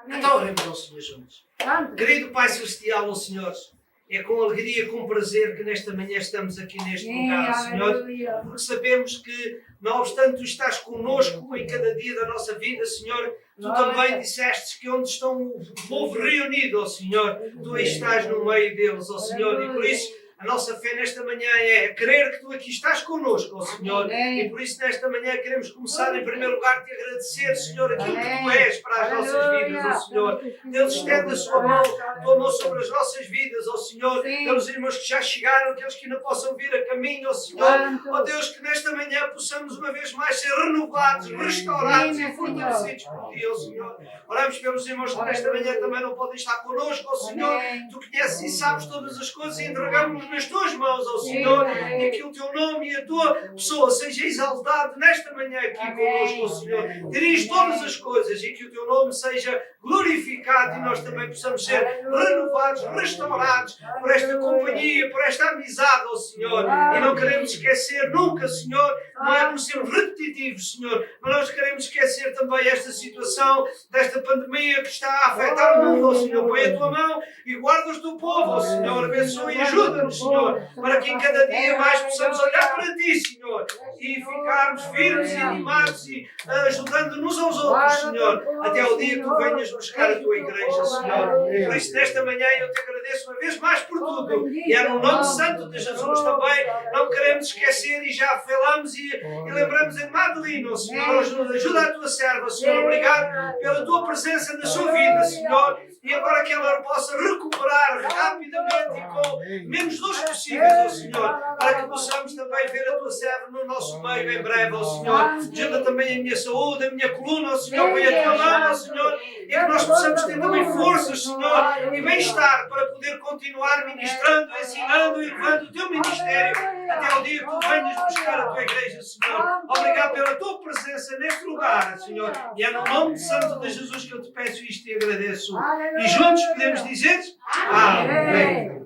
Então oremos ao Senhor juntos. Querido Pai Celestial, ó Senhor, é com alegria, com prazer que nesta manhã estamos aqui neste lugar, Senhor, porque sabemos que, não obstante tu estás connosco em cada dia da nossa vida, Senhor, tu também disseste que onde estão o povo reunido, ó Senhor, tu estás no meio deles, ó Senhor, e por isso a nossa fé nesta manhã é crer que tu aqui estás connosco, ó Senhor. E por isso nesta manhã queremos começar em primeiro lugar te agradecer, Senhor, aquilo que tu és para as nossas vidas, ó Senhor. Deus estende a sua mão, a tua mão sobre as nossas vidas, ó Senhor. Pelos irmãos que já chegaram, aqueles que ainda possam vir a caminho, ó Senhor. Ó Deus, que nesta manhã possamos uma vez mais ser renovados, restaurados e fortalecidos por ti, ó Senhor. Oramos pelos irmãos que nesta manhã também não podem estar connosco, ó Senhor. Tu conheces e sabes todas as coisas e entregamos nas tuas mãos, ó Senhor, e que o teu nome e a tua pessoa seja exaltado nesta manhã aqui connosco, ó Senhor. Dirige todas as coisas e que o teu nome seja glorificado e nós também possamos ser renovados, restaurados por esta companhia, por esta amizade, ó Senhor. E não queremos esquecer nunca, Senhor, não é por sermos repetitivos, Senhor, mas nós queremos esquecer também esta situação, desta pandemia que está a afetar o mundo, ó Senhor. Põe a tua mão e guarda o teu povo, ó Senhor. Abençoa e ajuda-nos, Senhor, para que em cada dia mais possamos olhar para ti, Senhor, e ficarmos firmes e animados e ajudando-nos aos outros, Senhor, até ao dia que tu venhas buscar a tua igreja, Senhor. Por isso, nesta manhã, eu te agradeço uma vez mais por tudo. E é no nome santo de Jesus também, não queremos esquecer e já falamos e lembramos em Madelina, Senhor. Ajuda a tua serva, Senhor. Obrigado pela tua presença na sua vida, Senhor. E agora que ela possa recuperar rapidamente e com menos dores possíveis, ó Senhor, para que possamos também ver a tua serva no nosso meio em breve, ó Senhor. Ajuda também a minha saúde, a minha coluna, ó Senhor, põe a tua mão, ó Senhor, e que nós possamos ter também forças, Senhor, e bem-estar para poder continuar ministrando, ensinando e levando o teu ministério até ao dia que tu venhas buscar a tua igreja, Senhor. Obrigado pela tua presença neste lugar, Senhor, e é no nome santo de Jesus que eu te peço isto e agradeço. E juntos podemos dizer amém.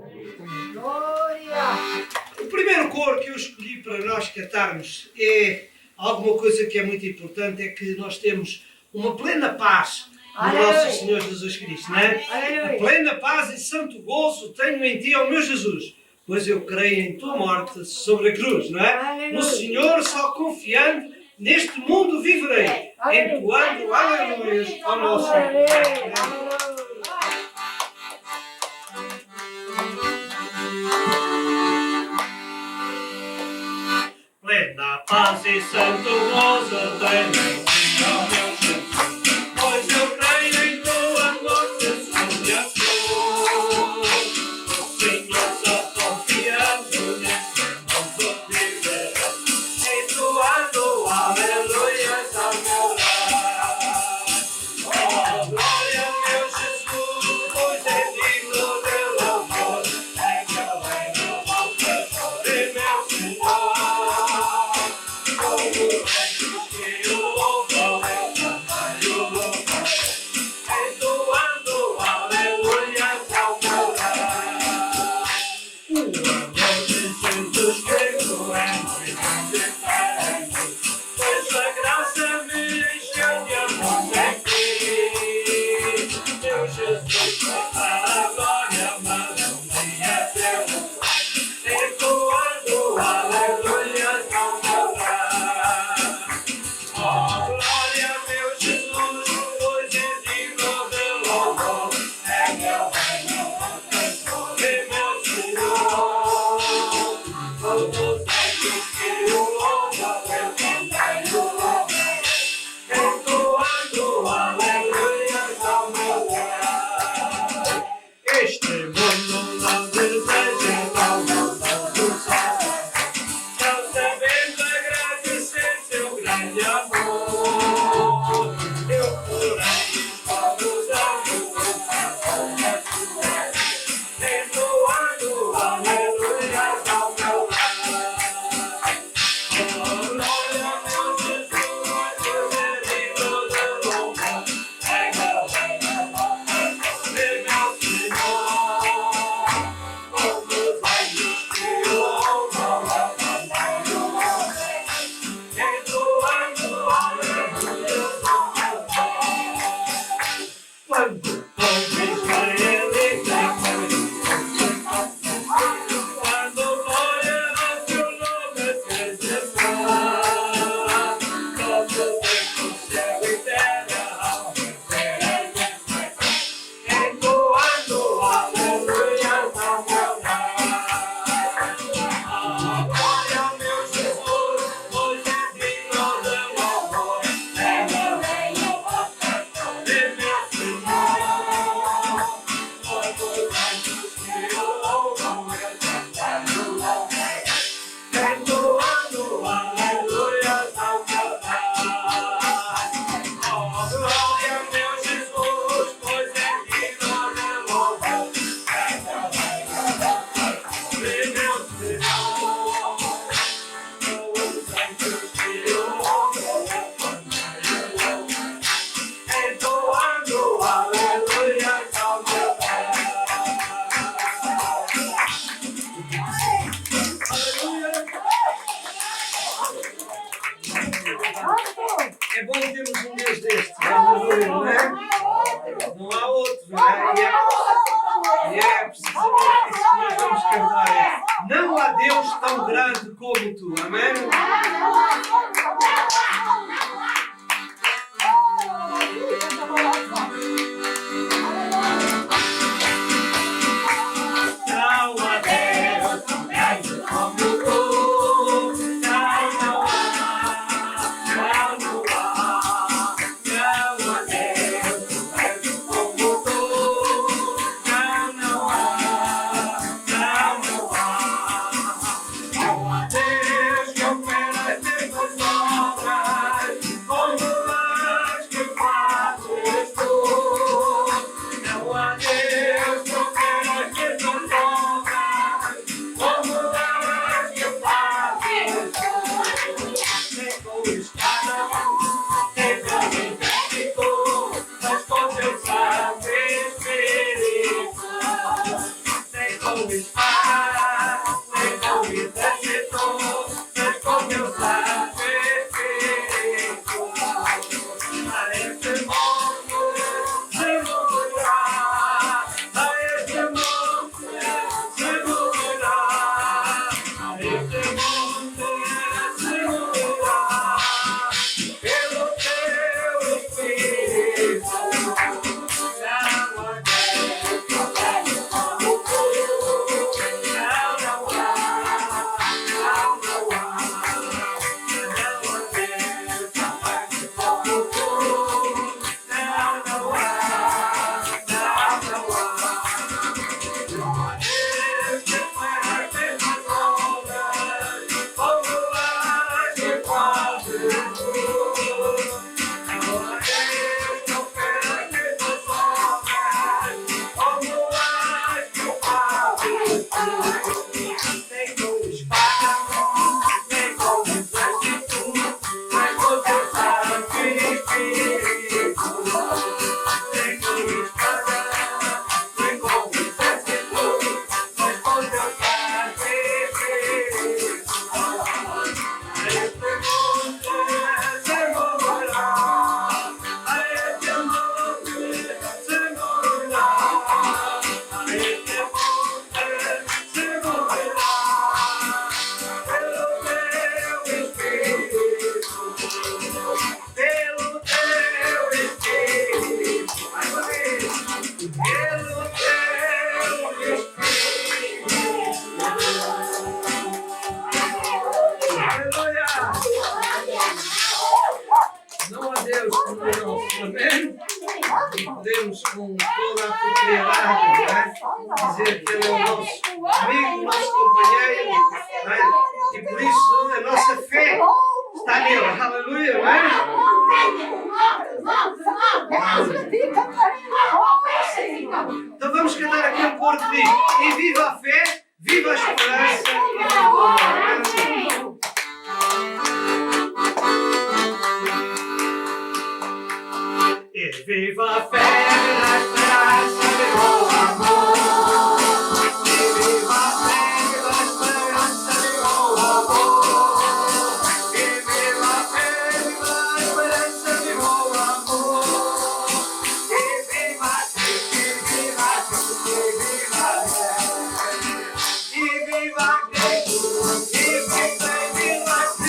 O primeiro coro que eu escolhi para nós cantarmos é alguma coisa que é muito importante, é que nós temos uma plena paz no nosso Senhor Jesus Cristo, não é? A plena paz e santo gozo tenho em ti, ó meu Jesus, pois eu creio em tua morte sobre a cruz, não é? No Senhor só confiando, neste mundo viverei, entoando aleluias ao nosso Deus. Plena paz e santo gozo tenho, ó meu Jesus, pois eu creio em tua morte sobre a cruz. O Senhor só confiando neste mundo viverei, entoando aleluias ao meu lar. Oh, glória, meu Jesus, pois é digno teu amor, é meu reino, pastor e meu Senhor. Entoando termos um Deus deste. Aleluia, não é? Não há outro, não é? E é precisamente isso que nós vamos cantar. Não há Deus tão grande como tu. Amém? Podemos com toda a propriedade dizer que Ele é o nosso amigo, o nosso companheiro, e por isso a nossa fé está nele. Aleluia, não é? Então vamos cantar aquele coro que diz: e viva a fé, viva a esperança e viva o amor. E viva a fé, a esperança e o amor. E viva a fé, a esperança e o amor. E viva a fé, a esperança e o amor. E viva a Cristo, e viva a Cristo, e viva a fé.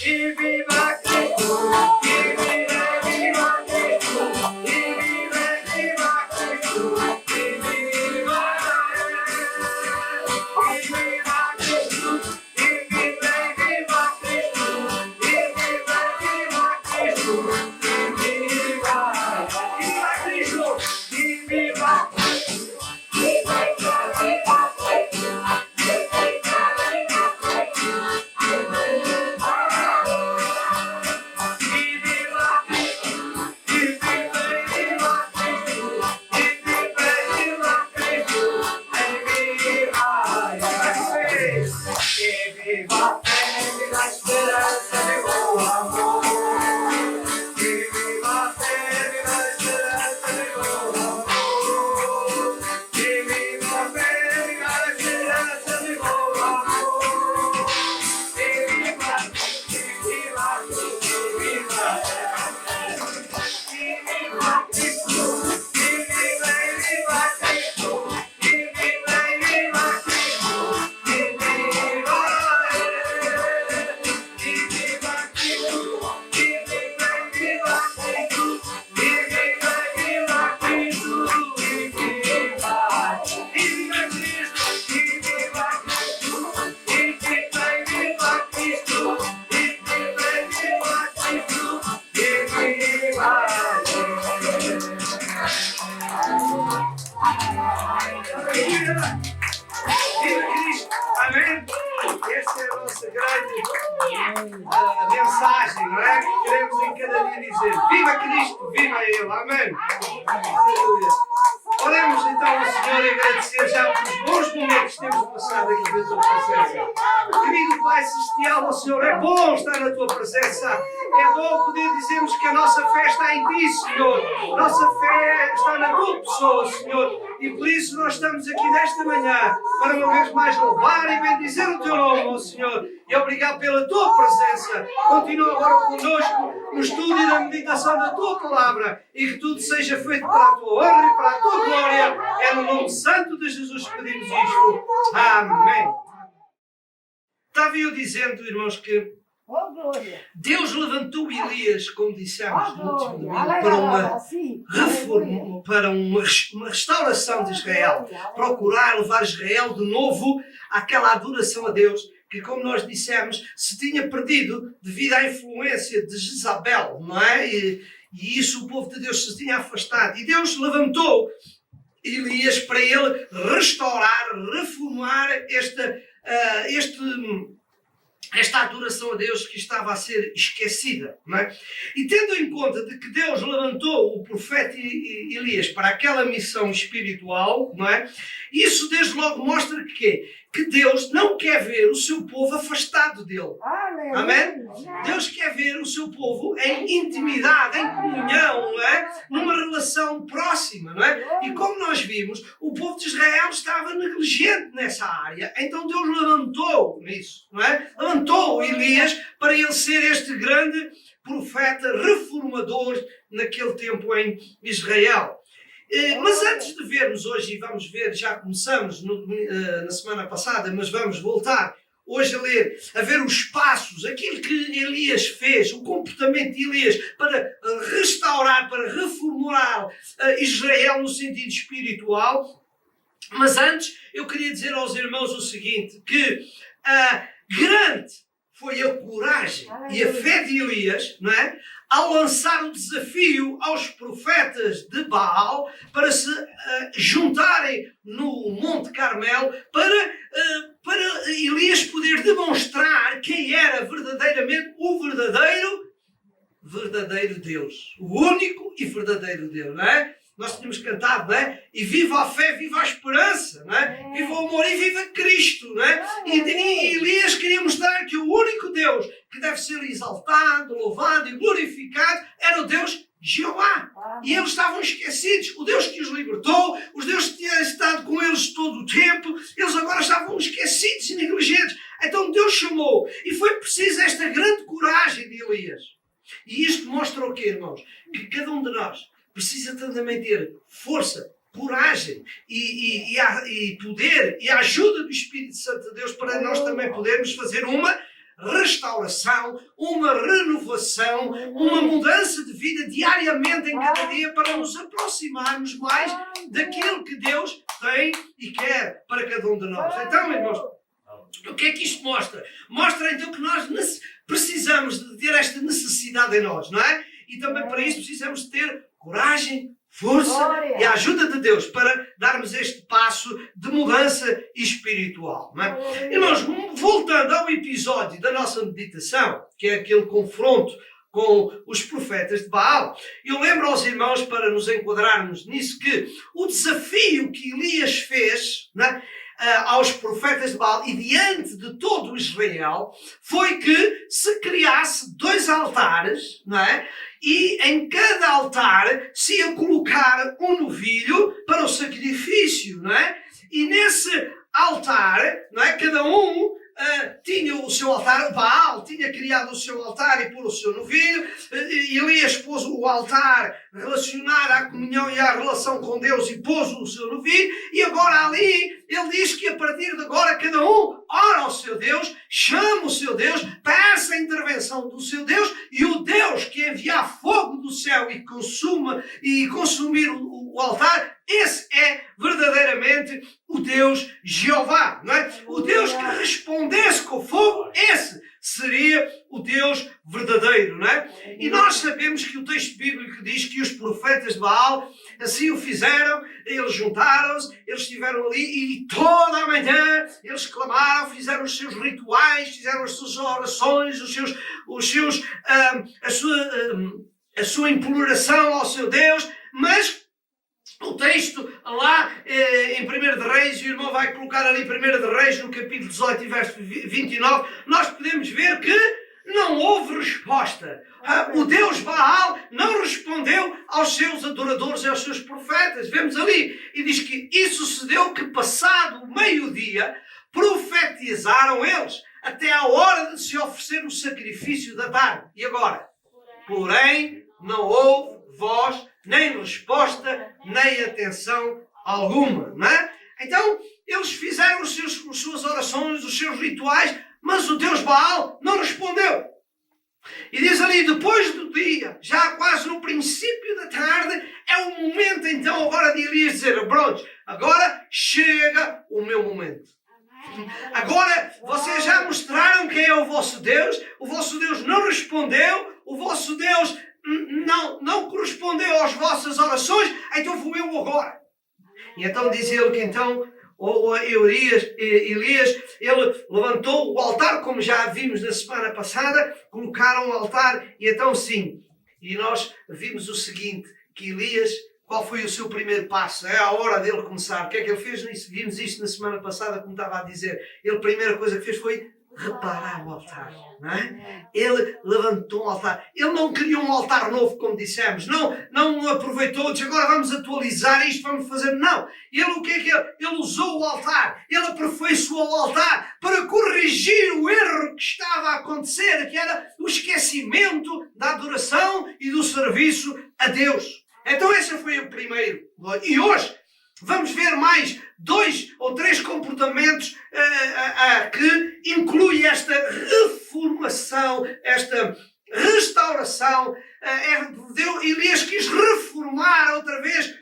E viva a Cristo, e viva a Cristo. a fé, viva a esperança, viva o amor. E viva a fé, viva a esperança, viva o amor. E viva a fé, viva a esperança, viva o amor. E viva a Cristo, viva a Cristo, viva a Cristo. E viva a Cristo, e viva a Cristo, e viva a Cristo, e viva Viva Cristo! Amém? Esta é a nossa grande mensagem, não é? Que queremos em cada dia dizer: Viva Cristo! Viva Ele! Amém? Aleluia! Oremos então ao Senhor e agradecer já pelos bons momentos que temos passado aqui na tua presença. Querido Pai Celestial, o Senhor, é bom estar na tua presença. É bom poder dizermos que a nossa fé está em ti, Senhor. Nossa fé está na tua pessoa, Senhor. E por isso nós estamos aqui nesta manhã para uma vez mais louvar e bendizer o teu nome, ó Senhor. E obrigado pela tua presença. Continua agora conosco no estudo e na meditação da tua palavra. E que tudo seja feito para a tua honra e para a tua glória. É no nome santo de Jesus que pedimos isto. Amém. Estava eu dizendo, irmãos, que Deus levantou Elias, como dissemos no último domingo, para uma reforma, para uma restauração de Israel. Procurar levar Israel de novo àquela adoração a Deus que, como nós dissemos, se tinha perdido devido à influência de Jezabel, não é? E isso o povo de Deus se tinha afastado. E Deus levantou Elias para ele restaurar, reformar esta adoração a Deus que estava a ser esquecida, não é? E tendo em conta de que Deus levantou o profeta Elias para aquela missão espiritual, não é? Isso desde logo mostra que Deus não quer ver o seu povo afastado dele. Amém? Deus quer ver o seu povo em intimidade, em comunhão, não é? Numa relação próxima, não é? E como nós vimos, o povo de Israel estava negligente nessa área. Então Deus levantou nisso, não é? Levantou Elias para ele ser este grande profeta reformador naquele tempo em Israel. Mas antes de vermos hoje, e vamos ver, já começamos na semana passada, mas vamos voltar hoje a ver os passos, aquilo que Elias fez, o comportamento de Elias para restaurar, para reformular Israel no sentido espiritual. Mas antes, eu queria dizer aos irmãos o seguinte, que grande foi a coragem e a fé de Elias, não é? Ao lançar o desafio aos profetas de Baal para se juntarem no Monte Carmelo para Elias poder demonstrar quem era verdadeiramente o verdadeiro Deus. O único e verdadeiro Deus, não é? Nós tínhamos cantado, não é? E viva a fé, viva a esperança, não é? Viva o amor e viva Cristo, não é? E Elias queria mostrar que o único Deus que deve ser exaltado, louvado e glorificado era o Deus Jeová. E eles estavam esquecidos. O Deus que os libertou, os Deus que tinha estado com eles todo o tempo, eles agora estavam esquecidos e negligentes. Então Deus chamou. E foi preciso esta grande coragem de Elias. E isto mostra o quê, irmãos? Que cada um de nós precisa também ter força, coragem e poder e a ajuda do Espírito Santo de Deus para nós também podermos fazer uma restauração, uma renovação, uma mudança de vida diariamente em cada dia para nos aproximarmos mais daquilo que Deus tem e quer para cada um de nós. Então, irmãos, o que é que isto mostra? Mostra então que nós precisamos de ter esta necessidade em nós, não é? E também para isso precisamos ter coragem, força e a ajuda de Deus para darmos este passo de mudança espiritual. Não é? Irmãos, voltando ao episódio da nossa meditação, que é aquele confronto com os profetas de Baal, eu lembro aos irmãos, para nos enquadrarmos nisso, que o desafio que Elias fez, não é? aos profetas de Baal e diante de todo o Israel, foi que se criasse 2 altares, não é? E em cada altar se ia colocar um novilho para o sacrifício, não é? E nesse altar, não é? Cada um tinha o seu altar. Baal tinha criado o seu altar e pôr o seu novilho. Elias pôs o altar relacionado à comunhão e à relação com Deus e pôs o seu novilho. E agora ali, ele diz que a partir de agora cada um ora ao seu Deus, chama o seu Deus, peça a intervenção do seu Deus, e o Deus que enviar fogo do céu e consumir o altar, esse é verdadeiramente o Deus Jeová, não é? O Deus que respondesse com fogo, esse seria o Deus verdadeiro, não é? E nós sabemos que o texto bíblico diz que os profetas de Baal assim o fizeram, eles juntaram-se, eles estiveram ali e toda a manhã eles clamaram, fizeram os seus rituais, fizeram as suas orações, a sua imploração ao seu Deus, mas o texto lá em 1 de Reis, o irmão vai colocar ali 1 de Reis no capítulo 18 e verso 29, nós podemos ver que não houve resposta. O Deus Baal não respondeu aos seus adoradores e aos seus profetas. Vemos ali, e diz que isso sucedeu que passado o meio-dia, profetizaram eles até a hora de se oferecer o sacrifício da tarde. E agora? Porém, não houve voz, nem resposta, nem atenção alguma, não é? Então, eles fizeram as suas orações, os seus rituais, mas o Deus Baal não respondeu. E diz ali, depois do dia, já quase no princípio da tarde, é o momento então agora de Elias dizer, pronto, agora chega o meu momento. Agora vocês já mostraram quem é o vosso Deus não respondeu, o vosso Deus não correspondeu às vossas orações, então vou eu agora. E então diz ele que então Elias, ele levantou o altar, como já vimos na semana passada, colocaram o altar e então sim, e nós vimos o seguinte, que Elias, qual foi o seu primeiro passo? É a hora dele começar. O que é que ele fez? Vimos isto na semana passada, como estava a dizer. Ele, a primeira coisa que fez foi reparar o altar, não é? Ele levantou um altar. Ele não criou um altar novo, como dissemos. Não aproveitou, disse agora vamos atualizar isto, vamos fazer. Não. Ele, o que é que ele usou o altar. Ele aperfeiçoou o altar para corrigir o erro que estava a acontecer, que era o esquecimento da adoração e do serviço a Deus. Então esse foi o primeiro. E hoje vamos ver mais 2 ou 3 comportamentos que incluem esta reformação, esta restauração. Elias quis reformar outra vez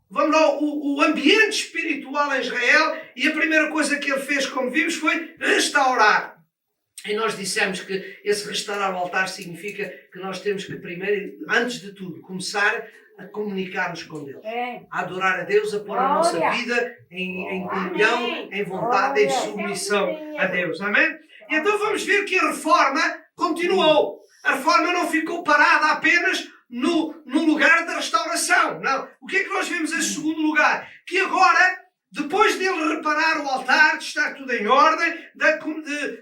o ambiente espiritual em Israel, e a primeira coisa que ele fez, como vimos, foi restaurar. E nós dissemos que esse restaurar o altar significa que nós temos que primeiro, antes de tudo, começar a comunicar-nos com Deus. A adorar a Deus, a pôr a nossa vida em comunhão, em vontade, em submissão a Deus. Amém? E então vamos ver que a reforma continuou. A reforma não ficou parada apenas no lugar da restauração. Não. O que é que nós vemos em segundo lugar? Que agora, depois dele reparar o altar, de estar tudo em ordem,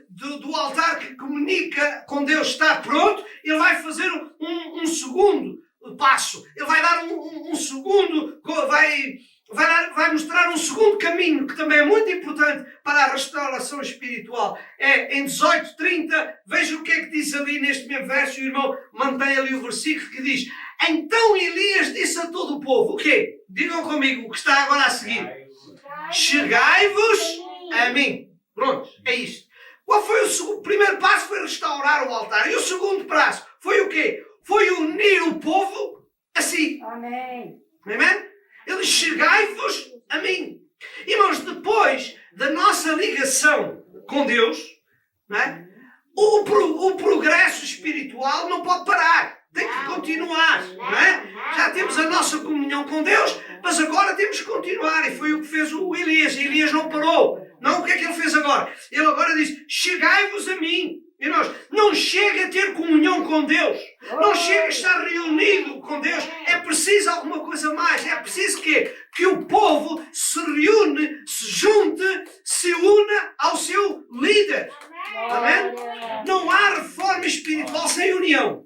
do altar que comunica com Deus estar pronto, ele vai fazer um segundo passo. Ele vai dar um segundo, vai mostrar um segundo caminho, que também é muito importante para a restauração espiritual. É em 18:30, veja o que é que diz ali neste mesmo verso, o irmão mantém ali o versículo que diz, então Elias disse a todo o povo, o quê? Digam comigo o que está agora a seguir. Chegai-vos a mim. Pronto, é isto. Qual foi o primeiro passo? Foi restaurar o altar. E o segundo passo foi o quê? Foi unir o povo a si. Amém. Amém? Ele chegai-vos a mim. Irmãos, depois da nossa ligação com Deus, não é? O progresso espiritual não pode parar. Tem que continuar, não é? Já temos a nossa comunhão com Deus, mas agora temos que continuar. E foi o que fez o Elias. E Elias não parou. Não, o que é que ele fez agora? Ele agora diz, chegai-vos a mim. E nós, não chega a ter comunhão com Deus. Não chega a estar reunido com Deus. É preciso alguma coisa mais. É preciso que o povo se reúne, se junte, se una ao seu líder. Amém? Não há reforma espiritual sem união.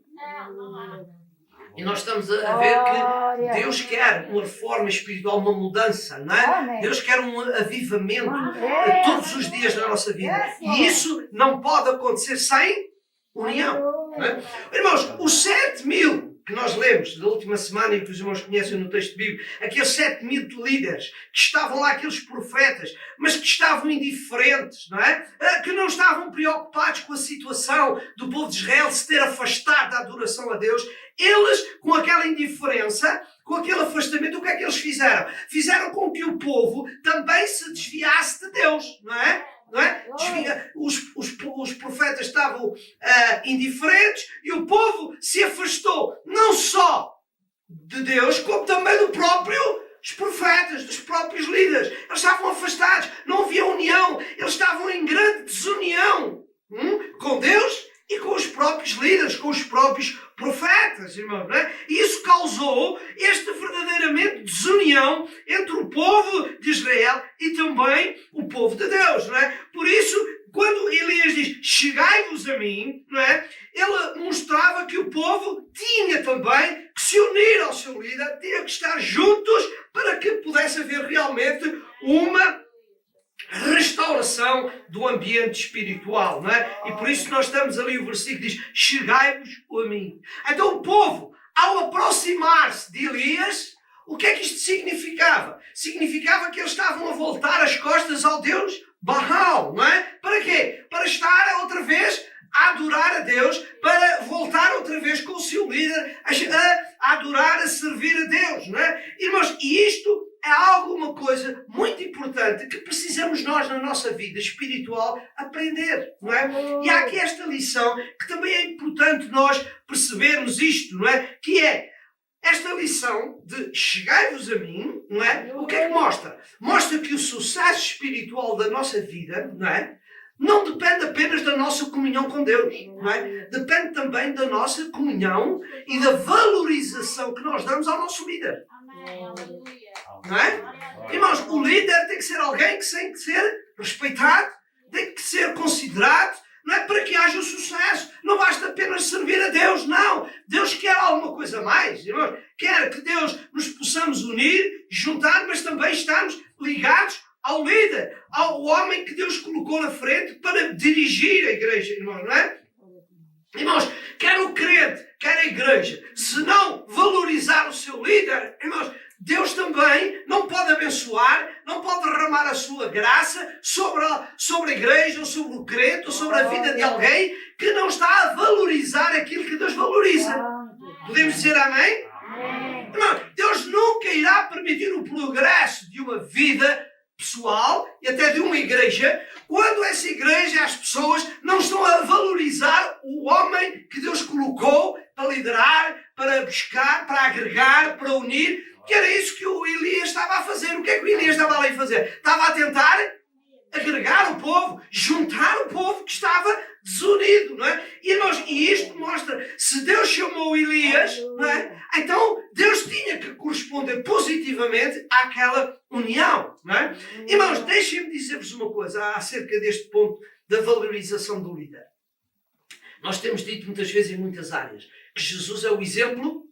E nós estamos a ver que Deus quer uma reforma espiritual, uma mudança, não é? Deus quer um avivamento todos os dias da nossa vida. E isso não pode acontecer sem união. Não é? Irmãos, os 7.000 que nós lemos da última semana e que os irmãos conhecem no texto bíblico, aqueles 7.000 líderes que estavam lá, aqueles profetas, mas que estavam indiferentes, não é? Que não estavam preocupados com a situação do povo de Israel se ter afastado da adoração a Deus. Eles, com aquela indiferença, com aquele afastamento, o que é que eles fizeram? Fizeram com que o povo também se desviasse de Deus, não é? Não é? Os profetas estavam indiferentes e o povo se afastou não só de Deus, como também dos profetas, dos próprios líderes. Eles estavam afastados, não havia união, eles estavam em grande desunião com Deus e com os próprios líderes, com os próprios profetas, irmãos, não é? E isso causou esta verdadeiramente desunião entre o povo de Israel e também o povo de Deus, não é? Por isso, quando Elias diz, chegai-vos a mim, não é? Ele mostrava que o povo tinha também que se unir ao seu líder, tinha que estar juntos para que pudesse haver realmente uma restauração do ambiente espiritual, não é? E por isso nós estamos ali, o versículo diz, chegai-vos a mim. Então o povo, ao aproximar-se de Elias, o que é que isto significava? Significava que eles estavam a voltar as costas ao Deus Baal, não é? Para quê? Para estar outra vez a adorar a Deus, para voltar outra vez com o seu líder a adorar, a servir a Deus, não é? Irmãos, e isto é alguma coisa muito importante que precisamos nós na nossa vida espiritual aprender, não é? E há aqui esta lição que também é importante nós percebermos isto, não é? Que é esta lição de chegai-vos a mim, não é? O que é que mostra? Mostra que o sucesso espiritual da nossa vida, não é? Não depende apenas da nossa comunhão com Deus, não é? Depende também da nossa comunhão e da valorização que nós damos ao nosso líder. Não é? Irmãos, o líder tem que ser alguém que tem que ser respeitado, tem que ser considerado, não é? Para que haja o sucesso. Não basta apenas servir a Deus, não. Deus quer alguma coisa mais, irmãos. Quer que Deus nos possamos unir, juntar, mas também estarmos ligados ao líder, ao homem que Deus colocou na frente para dirigir a igreja, irmãos, não é? Irmãos, quer o crente, quer a igreja, se não valorizar o seu líder, irmãos, Deus também não pode abençoar, não pode derramar a sua graça sobre a igreja, ou sobre o crente, ou sobre a vida de alguém que não está a valorizar aquilo que Deus valoriza. Podemos dizer amém? Irmão, Deus nunca irá permitir o progresso de uma vida pessoal e até de uma igreja quando essa igreja, as pessoas, não estão a valorizar o homem que Deus colocou para liderar, para buscar, para agregar, para unir. Que era isso que o Elias estava a fazer. O que é que o Elias estava ali a fazer? Estava a tentar agregar o povo, juntar o povo que estava desunido, não é? E isto mostra, se Deus chamou Elias, não é? Então Deus tinha que corresponder positivamente àquela união, não é? Irmãos, deixem-me dizer-vos uma coisa acerca deste ponto da valorização do líder. Nós temos dito muitas vezes em muitas áreas que Jesus é o exemplo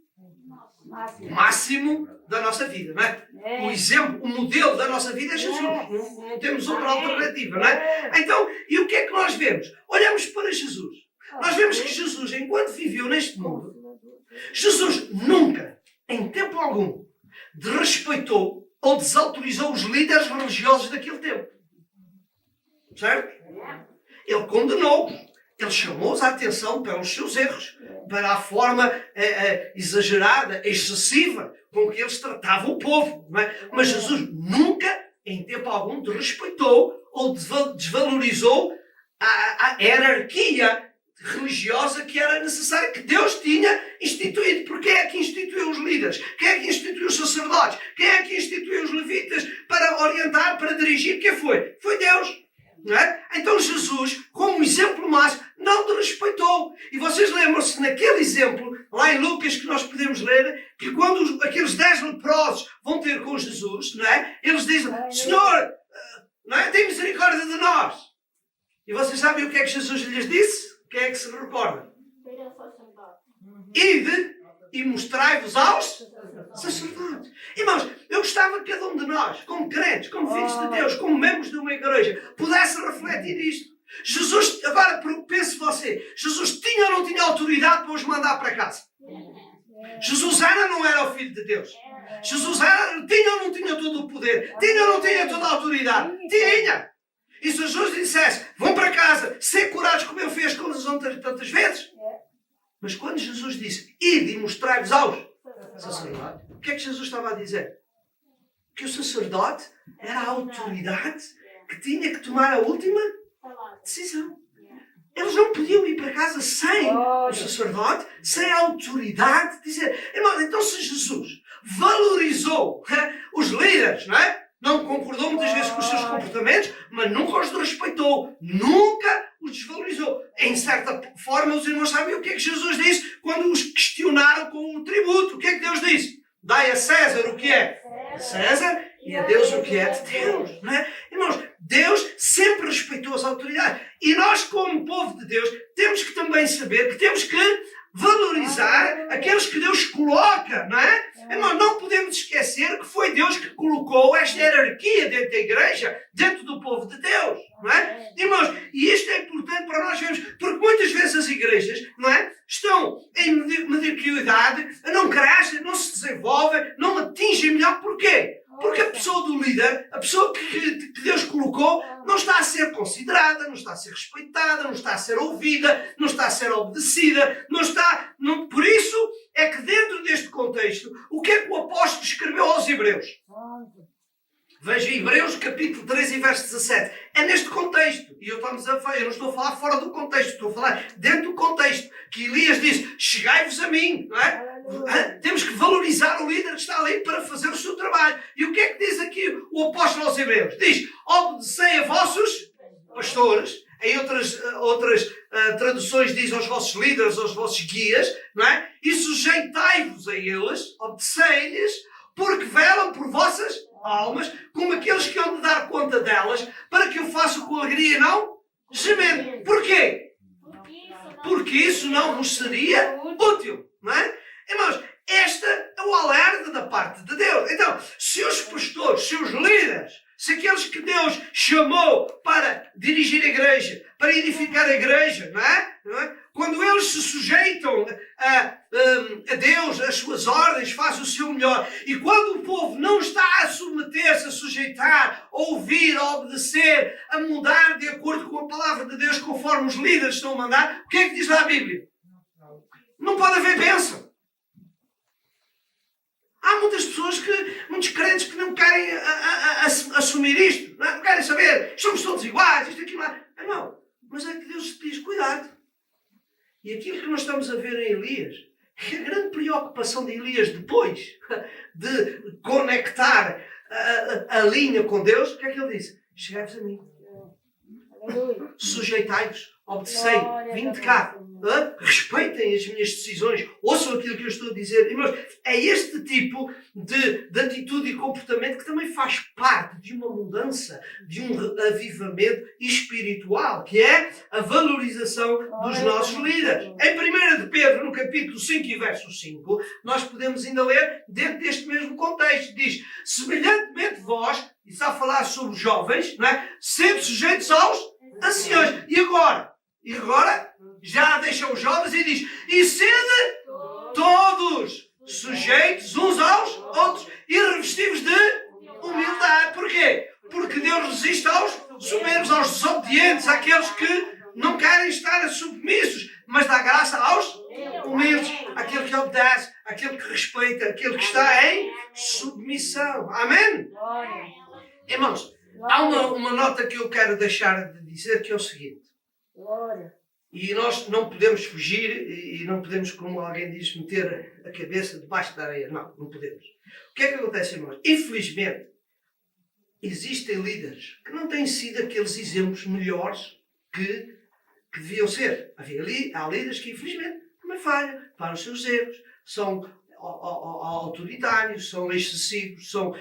máximo da nossa vida, não é? O exemplo, o modelo da nossa vida é Jesus. Não temos outra alternativa, não é? Então, e o que é que nós vemos? Olhamos para Jesus. Nós vemos que Jesus, enquanto viveu neste mundo, Jesus nunca, em tempo algum, desrespeitou ou desautorizou os líderes religiosos daquele tempo. Certo? Ele condenou-os. Ele chamou-os a atenção pelos seus erros, para a forma exagerada, excessiva, com que eles tratavam o povo. Não é? Mas Jesus nunca, em tempo algum, desrespeitou ou desvalorizou a hierarquia religiosa que era necessária, que Deus tinha instituído. Porque quem é que instituiu os líderes? Quem é que instituiu os sacerdotes? Quem é que instituiu os levitas para orientar, para dirigir? Quem foi? Foi Deus. Não é? Então Jesus, como exemplo máximo, não te respeitou. E vocês lembram-se naquele exemplo, lá em Lucas, que nós podemos ler, que quando aqueles 10 leprosos vão ter com Jesus, não é? Eles dizem, Senhor, não é? Tem misericórdia de nós. E vocês sabem o que é que Jesus lhes disse? Quem é que se recorda? Ide e mostrai-vos aos sacerdotes. Irmãos, eu gostava que cada um de nós, como crentes, como filhos de Deus, como membros de uma igreja, pudesse refletir isto. Jesus, agora pense você, Jesus tinha ou não tinha autoridade para os mandar para casa? Jesus era ou não era o Filho de Deus? Jesus era, tinha ou não tinha todo o poder? Tinha ou não tinha toda a autoridade? Tinha! E se Jesus dissesse, vão para casa, ser curados como ele fez com tantas vezes? Mas quando Jesus disse, ide e mostrai-vos aos sacerdotes, o que é que Jesus estava a dizer? Que o sacerdote era a autoridade que tinha que tomar a última decisão. Eles não podiam ir para casa sem o sacerdote, sem a autoridade de dizer, irmão, então se Jesus valorizou os líderes, não é? Não concordou muitas vezes com os seus comportamentos, mas nunca os respeitou, nunca os desvalorizou. Em certa forma, os irmãos sabem o que é que Jesus disse quando os questionaram com o tributo. O que é que Deus disse? Dai a César o que é de César e a Deus o que é de Deus. Não é? Irmãos, Deus sempre respeitou as autoridades. E nós, como povo de Deus, temos que também saber que temos que valorizar aqueles que Deus coloca, não é? Irmão, não podemos esquecer que foi Deus que colocou esta hierarquia dentro da igreja, dentro do povo de Deus, não é? Irmãos, e isto é importante para nós vermos, porque muitas vezes as igrejas, não é? Estão em mediocridade, não crescem, não se desenvolvem, não atingem melhor. Porquê? Porque a pessoa do líder, a pessoa que Deus colocou, não está a ser considerada, não está a ser respeitada, não está a ser ouvida, não está a ser obedecida, não está... Por isso é que dentro deste contexto, o que é que o apóstolo escreveu aos Hebreus? Veja Hebreus capítulo 13 e verso 17. É neste contexto. E eu não estou a falar fora do contexto, estou a falar dentro do contexto. Que Elias diz, chegai-vos a mim, não é? Temos que valorizar o líder que está ali para fazer o seu trabalho. E o que é que diz aqui o apóstolo aos Hebreus? Diz, obedecei a vossos pastores. Em outras traduções diz aos vossos líderes, aos vossos guias, não é? E sujeitai-vos a eles, obedecei-lhes, porque velam por vossas almas, como aqueles que hão de dar conta delas, para que eu faça com alegria e não gemendo. Porquê? Porque isso não vos seria útil, não é? Irmãos, este é o alerta da parte de Deus. Então, se os pastores, se os líderes, se aqueles que Deus chamou para dirigir a igreja, para edificar a igreja, não é? Quando eles se sujeitam a Deus, as suas ordens, fazem o seu melhor. E quando o povo não está a submeter-se, a sujeitar, a ouvir, a obedecer, a mudar de acordo com a palavra de Deus, conforme os líderes estão a mandar, o que é que diz lá a Bíblia? Não pode haver bênção. Há muitas pessoas, muitos crentes que não querem assumir isto. Não querem saber. Somos todos iguais. Isto aqui lá. Não. Mas é que Deus diz, cuidado. E aquilo que nós estamos a ver em Elias, é a grande preocupação de Elias depois de conectar a linha com Deus, o que é que ele disse? Chegai-vos a mim. Sujeitai-vos. Obedecei. Vim de cá. Respeitem as minhas decisões, ouçam aquilo que eu estou a dizer. Irmãos, é este tipo de atitude e comportamento que também faz parte de uma mudança, de um avivamento espiritual, que é a valorização dos nossos líderes. Em 1 de Pedro, no capítulo 5 e verso 5, nós podemos ainda ler dentro deste mesmo contexto. Diz, semelhantemente vós, e está a falar sobre os jovens, não é? Sendo sujeitos aos anciões. E agora, já deixa os jovens e diz, e sede todos sujeitos uns aos outros e revestivos de humildade. Porquê? Porque Deus resiste aos soberbos, aos desobedientes, àqueles que não querem estar submissos, mas dá graça aos humildes, àquele que obedece, àquele que respeita, àquele que está em submissão. Amém? Irmãos, há uma nota que eu quero deixar de dizer, que é o seguinte. E nós não podemos fugir e não podemos, como alguém diz, meter a cabeça debaixo da areia. Não podemos. O que é que acontece, irmãos? Infelizmente, existem líderes que não têm sido aqueles exemplos melhores que que deviam ser. Há líderes que, infelizmente, também falham, para os seus erros, são autoritários, são excessivos, são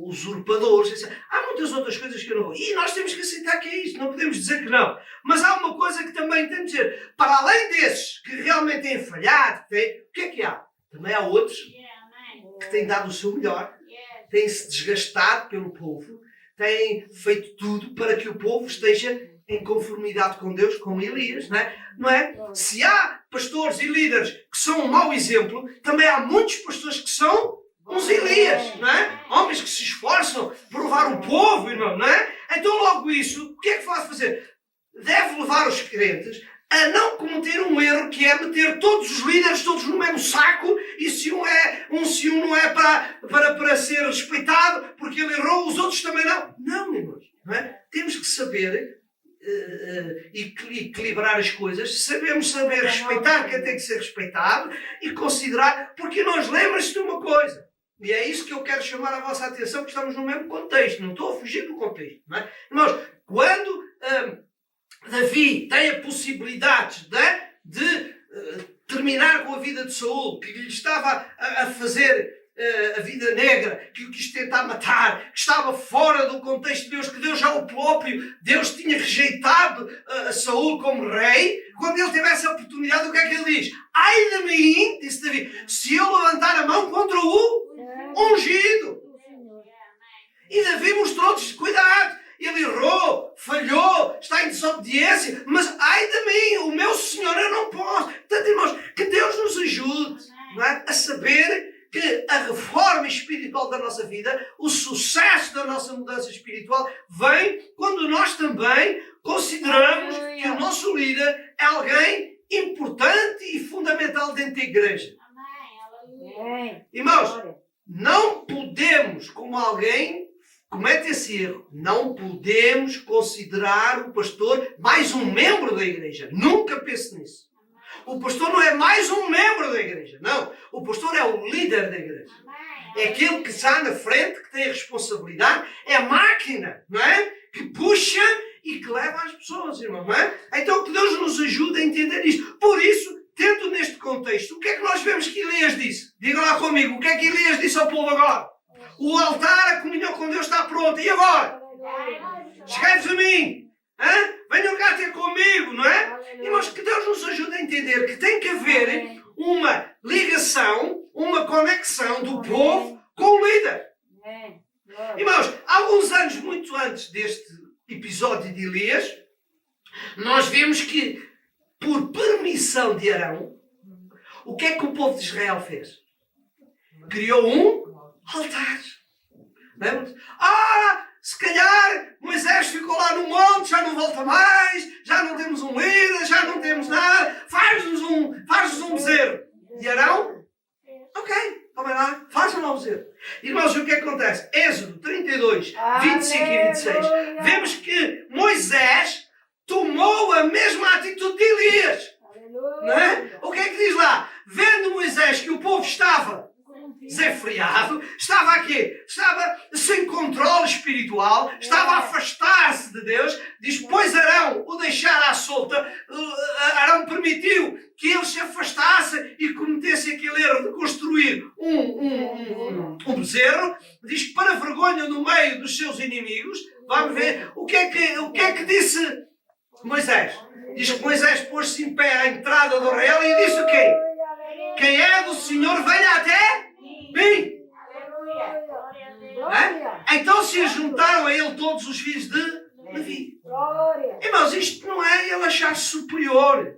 usurpadores. Há muitas outras coisas que eu não vou. E nós temos que aceitar que é isto, não podemos dizer que não. Mas há uma coisa que também temos de dizer, para além desses que realmente têm falhado, o que é que há? Também há outros que têm dado o seu melhor, têm-se desgastado pelo povo, têm feito tudo para que o povo esteja em conformidade com Deus, como Elias, não é? Se há pastores e líderes que são um mau exemplo, também há muitos pastores que são uns Elias, não é? Homens que se esforçam por levar o povo, irmão, não é? Então logo isso, o que é que faz fazer? Deve levar os crentes a não cometer um erro que é meter todos os líderes todos no mesmo saco e se um não é para ser respeitado porque ele errou, os outros também não. Não, irmãos, não é? Temos que saber equilibrar as coisas, sabemos saber respeitar quem tem que ser respeitado e considerar, porque nós lembramos-se de uma coisa, e é isso que eu quero chamar a vossa atenção, porque estamos no mesmo contexto, não estou a fugir do contexto, não é? Irmãos, quando Davi tem a possibilidade de terminar com a vida de Saul, que lhe estava a fazer a vida negra, que o quis tentar matar, que estava fora do contexto de Deus, que Deus já o próprio, Deus tinha rejeitado a Saul como rei. Quando ele teve essa oportunidade, o que é que ele diz? Ai de mim, disse Davi, se eu levantar a mão contra o ungido. E Davi mostrou-lhes, cuidado, ele errou, falhou, está em desobediência, mas ai de mim, o meu Senhor, eu não posso. Portanto, irmãos, que Deus nos ajude, não é? A saber que a reforma espiritual da nossa vida, o sucesso da nossa mudança espiritual, vem quando nós também consideramos que o nosso líder é alguém importante e fundamental dentro da igreja. Irmãos, não podemos, como alguém comete esse erro, não podemos considerar o pastor mais um membro da igreja. Nunca pense nisso. O pastor não é mais um membro da igreja, não. O pastor é o líder da igreja. É aquele que está na frente, que tem a responsabilidade, é a máquina, não é? Que puxa e que leva as pessoas, irmão, não é? Então que Deus nos ajude a entender isto. Por isso, tendo neste contexto, o que é que nós vemos que Elias disse? Diga lá comigo, o que é que Elias disse ao povo agora? O altar, a comunhão com Deus está pronta. E agora? Chegai-vos a mim. Venham cá ter comigo, não é? Irmãos, que Deus nos ajude a entender que tem que haver uma ligação, uma conexão do povo com o líder. Irmãos, há alguns anos, muito antes deste episódio de Elias, nós vimos que, por permissão de Arão, o que é que o povo de Israel fez? Criou um altar. Lembra-te? Se calhar Moisés ficou lá no monte, já não volta mais, já não temos um líder, já não temos nada, faz-nos um bezerro. E Arão? Ok, vamos lá, façam lá um bezerro. Irmãos, o que acontece? Êxodo 32, 25 e 26, vemos que Moisés tomou a mesma atitude de Elias. Não é? O que é que diz lá? Vendo Moisés que o povo estava desenfreado, estava aqui, estava sem controle espiritual, estava a afastar-se de Deus, diz, pois Arão o deixara à solta, Arão permitiu que ele se afastasse e cometesse aquele erro de construir um bezerro, diz que para vergonha no meio dos seus inimigos. Vamos ver o que é que disse Moisés. Diz que Moisés pôs-se em pé à entrada do arraial e disse o quê? Quem é do Senhor venha até mim. Então se juntaram a ele todos os filhos de Levi. Irmãos, isto não é ele achar-se superior.